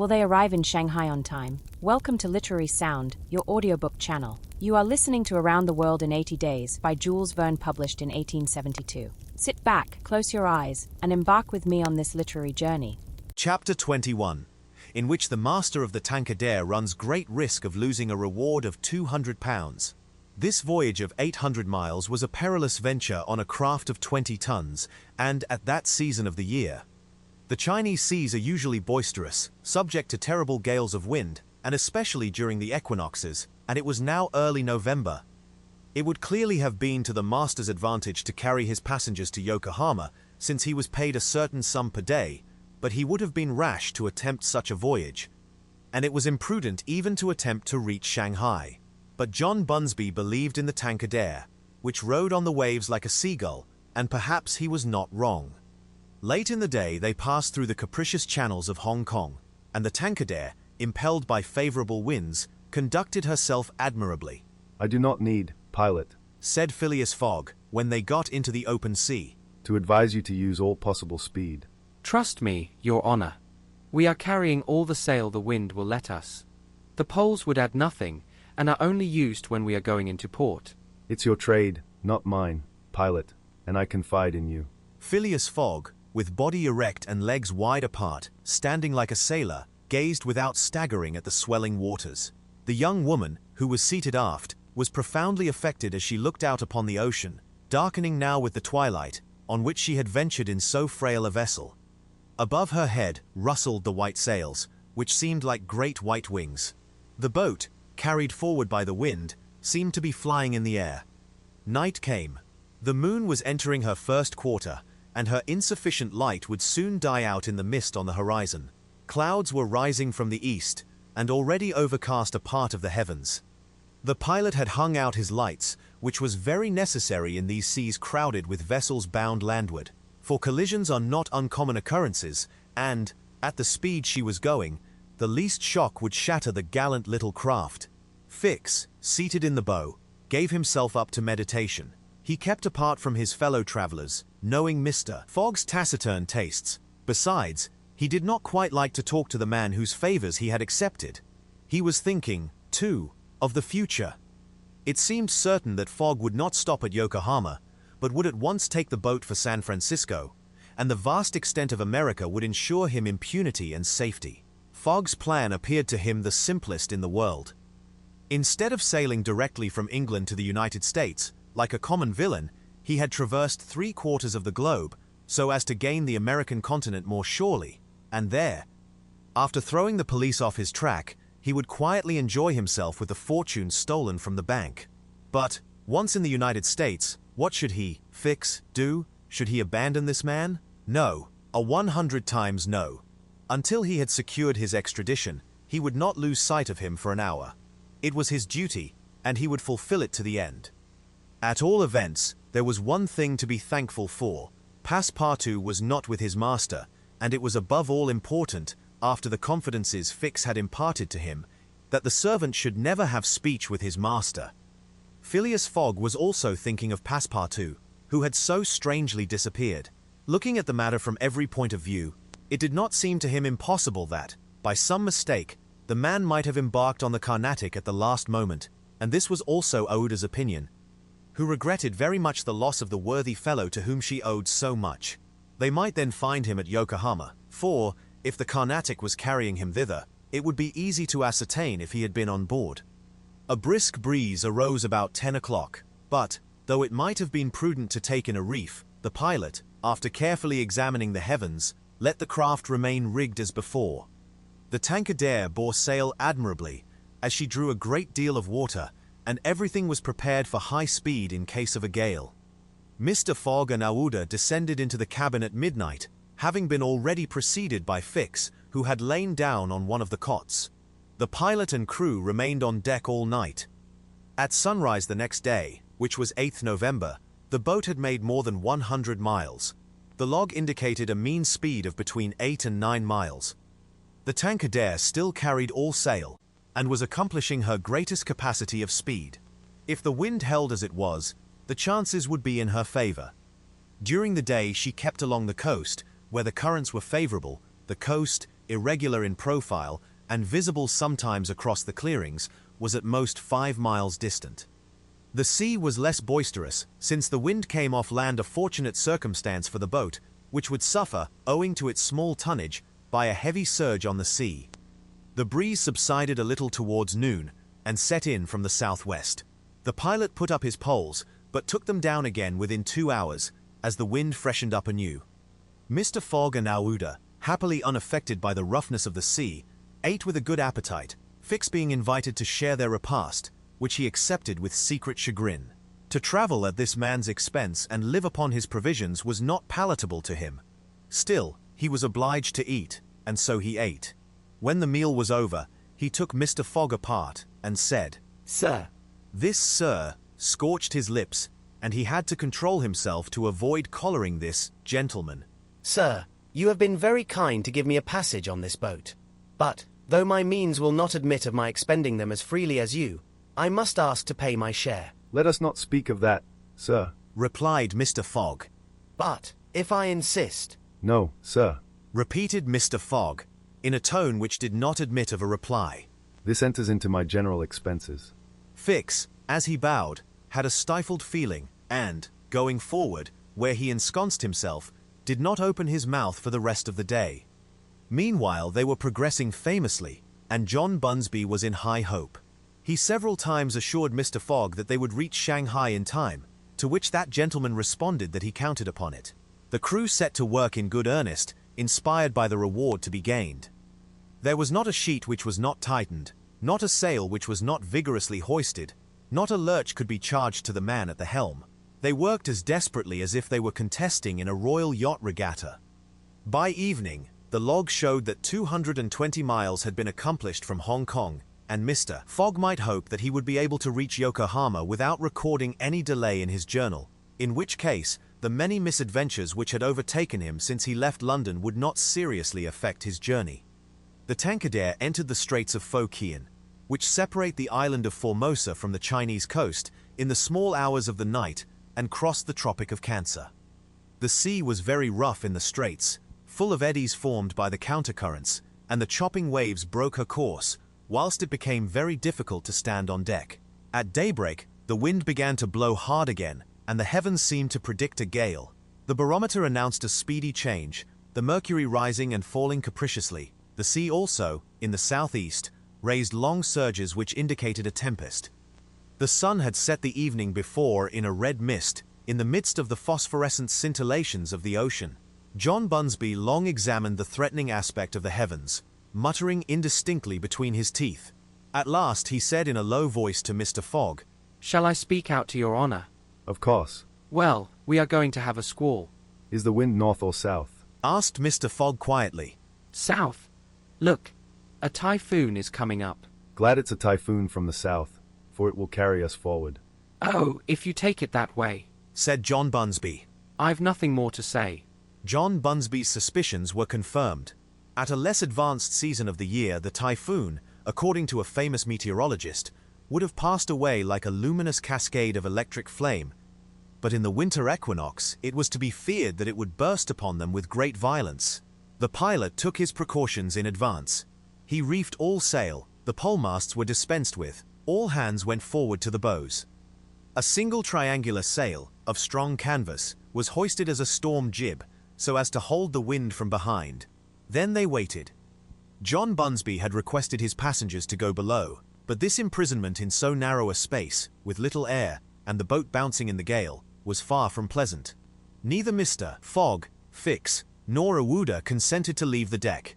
Will they arrive in Shanghai on time? Welcome to Literary Sound, your audiobook channel. You are listening to Around the World in 80 Days by Jules Verne, published in 1872. Sit back, close your eyes, and embark with me on this literary journey. Chapter 21, in which the master of the Tankadere runs great risk of losing a reward of £200. This voyage of 800 miles was a perilous venture on a craft of 20 tons, and at that season of the year. The Chinese seas are usually boisterous, subject to terrible gales of wind, and especially during the equinoxes, and it was now early November. It would clearly have been to the master's advantage to carry his passengers to Yokohama, since he was paid a certain sum per day, but he would have been rash to attempt such a voyage, and it was imprudent even to attempt to reach Shanghai. But John Bunsby believed in the Tankadere, which rode on the waves like a seagull, and perhaps he was not wrong. Late in the day they passed through the capricious channels of Hong Kong, and the Tankadere, impelled by favorable winds, conducted herself admirably. "I do not need, pilot," said Phileas Fogg, when they got into the open sea, "to advise you to use all possible speed." "Trust me, Your Honor. We are carrying all the sail the wind will let us. The poles would add nothing, and are only used when we are going into port." "It's your trade, not mine, pilot, and I confide in you." Phileas Fogg, with body erect and legs wide apart, standing like a sailor, gazed without staggering at the swelling waters. The young woman, who was seated aft, was profoundly affected as she looked out upon the ocean, darkening now with the twilight, on which she had ventured in so frail a vessel. Above her head rustled the white sails, which seemed like great white wings. The boat, carried forward by the wind, seemed to be flying in the air. Night came. The moon was entering her first quarter, and her insufficient light would soon die out in the mist on the horizon. Clouds were rising from the east, and already overcast a part of the heavens. The pilot had hung out his lights, which was very necessary in these seas crowded with vessels bound landward, for collisions are not uncommon occurrences, and, at the speed she was going, the least shock would shatter the gallant little craft. Fix, seated in the bow, gave himself up to meditation. He kept apart from his fellow travelers, knowing Mr. Fogg's taciturn tastes. Besides, he did not quite like to talk to the man whose favors he had accepted. He was thinking, too, of the future. It seemed certain that Fogg would not stop at Yokohama, but would at once take the boat for San Francisco, and the vast extent of America would ensure him impunity and safety. Fogg's plan appeared to him the simplest in the world. Instead of sailing directly from England to the United States, like a common villain, he had traversed 3/4 of the globe, so as to gain the American continent more surely, and there, after throwing the police off his track, he would quietly enjoy himself with the fortune stolen from the bank. But, once in the United States, what should he, Fix, do? Should he abandon this man? No, a 100 times no. Until he had secured his extradition, he would not lose sight of him for an hour. It was his duty, and he would fulfill it to the end. At all events, there was one thing to be thankful for. Passepartout was not with his master, and it was above all important, after the confidences Fix had imparted to him, that the servant should never have speech with his master. Phileas Fogg was also thinking of Passepartout, who had so strangely disappeared. Looking at the matter from every point of view, it did not seem to him impossible that, by some mistake, the man might have embarked on the Carnatic at the last moment, and this was also Aouda's opinion, who regretted very much the loss of the worthy fellow to whom she owed so much. They might then find him at Yokohama, for, if the Carnatic was carrying him thither, it would be easy to ascertain if he had been on board. A brisk breeze arose about 10 o'clock, but, though it might have been prudent to take in a reef, the pilot, after carefully examining the heavens, let the craft remain rigged as before. The Tankadere bore sail admirably, as she drew a great deal of water, and everything was prepared for high speed in case of a gale. Mr. Fogg and Aouda descended into the cabin at midnight, having been already preceded by Fix, who had lain down on one of the cots. The pilot and crew remained on deck all night. At sunrise the next day, which was 8th November, the boat had made more than 100 miles. The log indicated a mean speed of between 8 and 9 miles. The Tankadere still carried all sail, and was accomplishing her greatest capacity of speed. If the wind held as it was, the chances would be in her favor. During the day she kept along the coast, where the currents were favorable, the coast, irregular in profile, and visible sometimes across the clearings, was at most 5 miles distant. The sea was less boisterous, since the wind came off land, a fortunate circumstance for the boat, which would suffer, owing to its small tonnage, by a heavy surge on the sea. The breeze subsided a little towards noon, and set in from the southwest. The pilot put up his poles, but took them down again within 2 hours, as the wind freshened up anew. Mr. Fogg and Aouda, happily unaffected by the roughness of the sea, ate with a good appetite, Fix being invited to share their repast, which he accepted with secret chagrin. To travel at this man's expense and live upon his provisions was not palatable to him. Still, he was obliged to eat, and so he ate. When the meal was over, he took Mr. Fogg apart and said, "Sir." This "sir" scorched his lips, and he had to control himself to avoid collaring this gentleman. "Sir, you have been very kind to give me a passage on this boat. But, though my means will not admit of my expending them as freely as you, I must ask to pay my share." Let us not speak of that, sir. Replied Mr. Fogg. "But, if I insist—" No, sir. Repeated Mr. Fogg, in a tone which did not admit of a reply. This enters into my general expenses. Fix, as he bowed, had a stifled feeling, and, going forward, where he ensconced himself, did not open his mouth for the rest of the day. Meanwhile they were progressing famously, and John Bunsby was in high hope. He several times assured Mr. Fogg that they would reach Shanghai in time, to which that gentleman responded that he counted upon it. The crew set to work in good earnest, inspired by the reward to be gained. There was not a sheet which was not tightened, not a sail which was not vigorously hoisted, not a lurch could be charged to the man at the helm. They worked as desperately as if they were contesting in a royal yacht regatta. By evening, the log showed that 220 miles had been accomplished from Hong Kong, and Mr. Fogg might hope that he would be able to reach Yokohama without recording any delay in his journal, in which case, the many misadventures which had overtaken him since he left London would not seriously affect his journey. The Tankadere entered the Straits of Fokien, which separate the island of Formosa from the Chinese coast, in the small hours of the night, and crossed the Tropic of Cancer. The sea was very rough in the straits, full of eddies formed by the countercurrents, and the chopping waves broke her course, whilst it became very difficult to stand on deck. At daybreak, the wind began to blow hard again, and the heavens seemed to predict a gale. The barometer announced a speedy change, the mercury rising and falling capriciously. The sea also, in the southeast, raised long surges which indicated a tempest. The sun had set the evening before in a red mist, in the midst of the phosphorescent scintillations of the ocean. John Bunsby long examined the threatening aspect of the heavens, muttering indistinctly between his teeth. At last he said in a low voice to Mr. Fogg, "Shall I speak out to your honor?" Of course. "Well, we are going to have a squall." Is the wind north or south? Asked Mr. Fogg quietly. "South. Look, a typhoon is coming up." Glad it's a typhoon from the south, for it will carry us forward. "Oh, if you take it that way," said John Bunsby. "I've nothing more to say." John Bunsby's suspicions were confirmed. At a less advanced season of the year, the typhoon, according to a famous meteorologist, would have passed away like a luminous cascade of electric flame, but in the winter equinox it was to be feared that it would burst upon them with great violence. The pilot took his precautions in advance. He reefed all sail, the polemasts were dispensed with, all hands went forward to the bows. A single triangular sail, of strong canvas, was hoisted as a storm jib, so as to hold the wind from behind. Then they waited. John Bunsby had requested his passengers to go below, but this imprisonment in so narrow a space, with little air, and the boat bouncing in the gale, was far from pleasant. Neither Mr. Fogg, Fix, nor Aouda consented to leave the deck.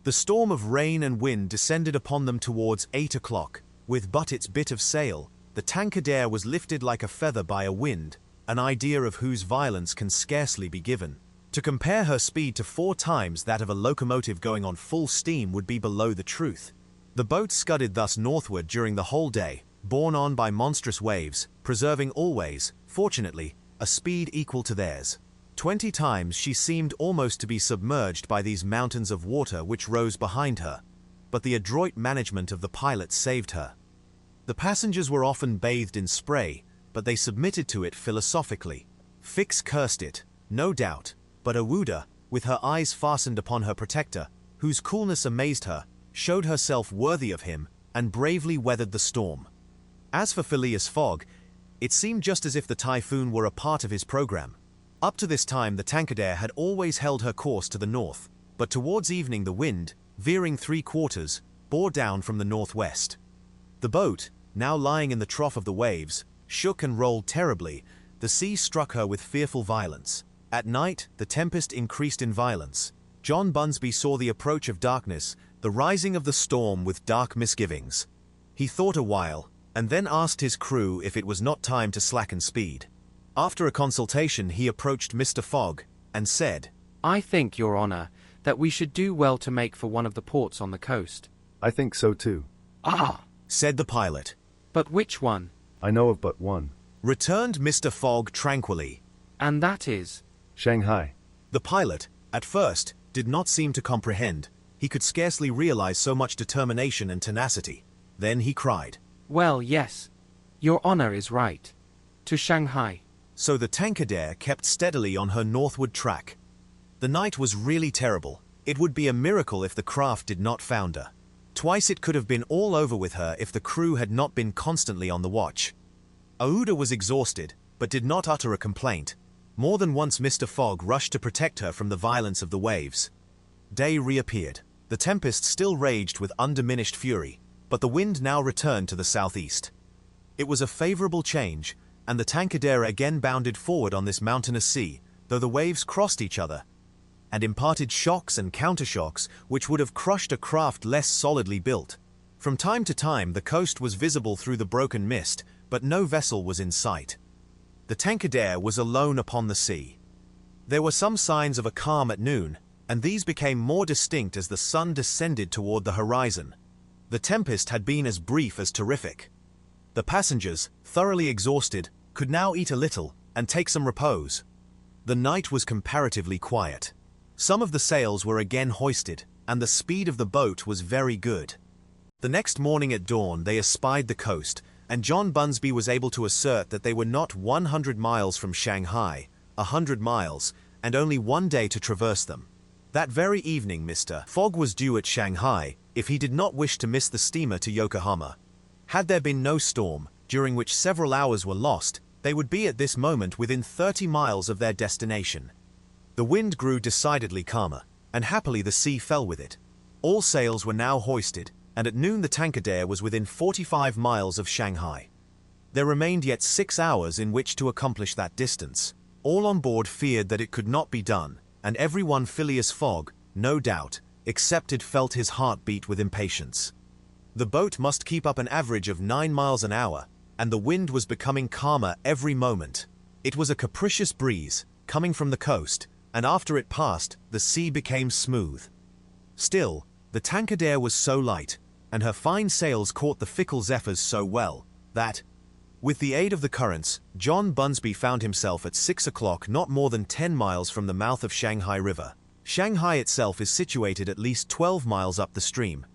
The storm of rain and wind descended upon them towards 8 o'clock. With but its bit of sail, the Tankadere was lifted like a feather by a wind, an idea of whose violence can scarcely be given. To compare her speed to 4 times that of a locomotive going on full steam would be below the truth. The boat scudded thus northward during the whole day, borne on by monstrous waves, preserving always, fortunately, a speed equal to theirs. 20 times she seemed almost to be submerged by these mountains of water which rose behind her, but the adroit management of the pilot saved her. The passengers were often bathed in spray, but they submitted to it philosophically. Fix cursed it, no doubt, but Aouda, with her eyes fastened upon her protector, whose coolness amazed her, showed herself worthy of him, and bravely weathered the storm. As for Phileas Fogg, it seemed just as if the typhoon were a part of his program. Up to this time, the Tankadere had always held her course to the north, but towards evening the wind, veering 3/4, bore down from the northwest. The boat, now lying in the trough of the waves, shook and rolled terribly. The sea struck her with fearful violence. At night, the tempest increased in violence. John Bunsby saw the approach of darkness, the rising of the storm with dark misgivings. He thought a while, and then asked his crew if it was not time to slacken speed. After a consultation, he approached Mr. Fogg, and said, "I think, Your Honor, that we should do well to make for one of the ports on the coast." I think so too. "Ah!" said the pilot. "But which one?" I know of but one. Returned Mr. Fogg tranquilly. "And that is?" Shanghai. The pilot, at first, did not seem to comprehend. He could scarcely realize so much determination and tenacity. Then he cried, "Well, yes. Your Honor is right. To Shanghai." So the Tankadere kept steadily on her northward track. The night was really terrible. It would be a miracle if the craft did not founder. Twice it could have been all over with her if the crew had not been constantly on the watch. Aouda was exhausted, but did not utter a complaint. More than once Mr. Fogg rushed to protect her from the violence of the waves. Day reappeared. The tempest still raged with undiminished fury, but the wind now returned to the southeast. It was a favorable change, and the Tankadere again bounded forward on this mountainous sea, though the waves crossed each other, and imparted shocks and countershocks which would have crushed a craft less solidly built. From time to time the coast was visible through the broken mist, but no vessel was in sight. The Tankadere was alone upon the sea. There were some signs of a calm at noon, and these became more distinct as the sun descended toward the horizon. The tempest had been as brief as terrific. The passengers, thoroughly exhausted, could now eat a little and take some repose. The night was comparatively quiet. Some of the sails were again hoisted, and the speed of the boat was very good. The next morning at dawn they espied the coast, and John Bunsby was able to assert that they were not 100 miles from Shanghai, 100 miles, and only 1 day to traverse them. That very evening Mr. Fogg was due at Shanghai, if he did not wish to miss the steamer to Yokohama. Had there been no storm, during which several hours were lost, they would be at this moment within 30 miles of their destination. The wind grew decidedly calmer, and happily the sea fell with it. All sails were now hoisted, and at noon the Tankadere was within 45 miles of Shanghai. There remained yet 6 hours in which to accomplish that distance. All on board feared that it could not be done, and everyone Phileas Fogg, no doubt, excepted felt his heart beat with impatience. The boat must keep up an average of 9 miles an hour, and the wind was becoming calmer every moment. It was a capricious breeze, coming from the coast, and after it passed, the sea became smooth. Still, the Tankadere was so light, and her fine sails caught the fickle zephyrs so well, that, with the aid of the currents, John Bunsby found himself at 6 o'clock not more than 10 miles from the mouth of Shanghai River. Shanghai itself is situated at least 12 miles up the stream.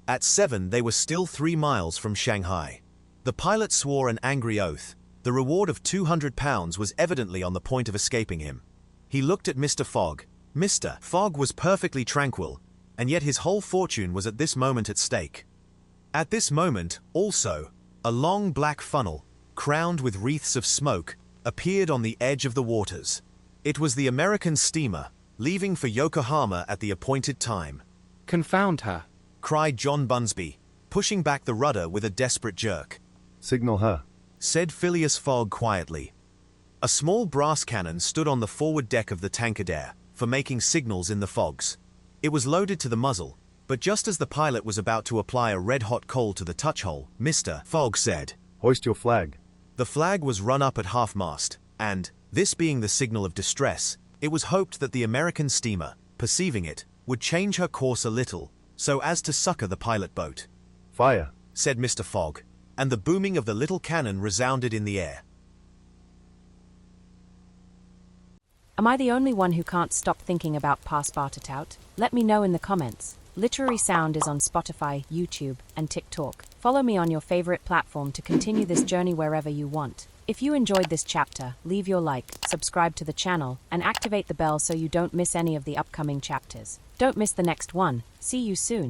At 7 they were still 3 miles from Shanghai. The pilot swore an angry oath. The reward of £200 was evidently on the point of escaping him. He looked at Mr. Fogg. Mr. Fogg was perfectly tranquil, and yet his whole fortune was at this moment at stake. At this moment, also, a long black funnel, crowned with wreaths of smoke, appeared on the edge of the waters. It was the American steamer, leaving for Yokohama at the appointed time. "Confound her!" cried John Bunsby, pushing back the rudder with a desperate jerk. Signal her, said Phileas Fogg quietly. A small brass cannon stood on the forward deck of the Tankadere, for making signals in the fogs. It was loaded to the muzzle, but just as the pilot was about to apply a red-hot coal to the touch-hole, Mr. Fogg said, "Hoist your flag." The flag was run up at half-mast, and, this being the signal of distress, it was hoped that the American steamer, perceiving it, would change her course a little, so as to succor the pilot boat. "Fire," said Mr. Fogg, and the booming of the little cannon resounded in the air. Am I the only one who can't stop thinking about Passepartout? Let me know in the comments. Literary Sound is on Spotify, YouTube, and TikTok. Follow me on your favorite platform to continue this journey wherever you want. If you enjoyed this chapter, leave your like, subscribe to the channel, and activate the bell so you don't miss any of the upcoming chapters. Don't miss the next one. See you soon.